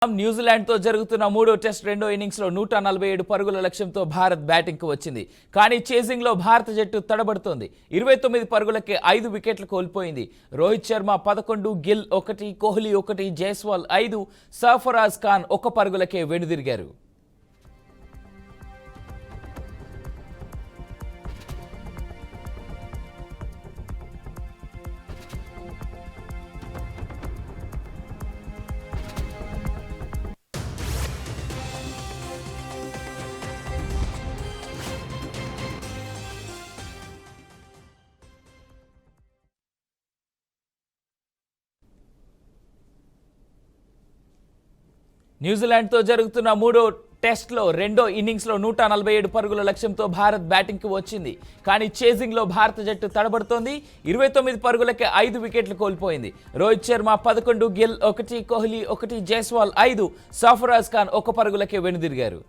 New Zealand తో జరుగుతున్న మూడో టెస్ట్ రెండో ఇన్నింగ్స్ లో 147 పరుగుల లక్ష్యంతో భారత్ బ్యాటింగ్ కు వచ్చింది. కానీ చేజింగ్ లో భారత జట్టు తడబడుతోంది. 29 పరుగులకే 5 వికెట్లు కోల్పోయింది. రోహిత్ శర్మ 11, గిల్ 1, కోహ్లీ 1, జైస్వాల్ 5, సర్ఫరాజ్ ఖాన్ 1 పరుగులకే వెనుదిరిగారు. న్యూజిలాండ్ తో జరుగుతున్న మూడో టెస్ట్ లో రెండో ఇన్నింగ్స్ లో 147 పరుగుల లక్ష్యంతో భారత్ బ్యాటింగ్ కు వచ్చింది. కానీ చేజింగ్ లో భారత జట్టు తడబడుతోంది. 29 పరుగులకే 5 వికెట్లు కోల్పోయింది. రోహిత్ శర్మ 11, గిల్ 1, కోహ్లీ 1, జైస్వాల్ 5, సర్ఫరాజ్ ఖాన్ 1 పరుగులకే వెనుదిరిగారు.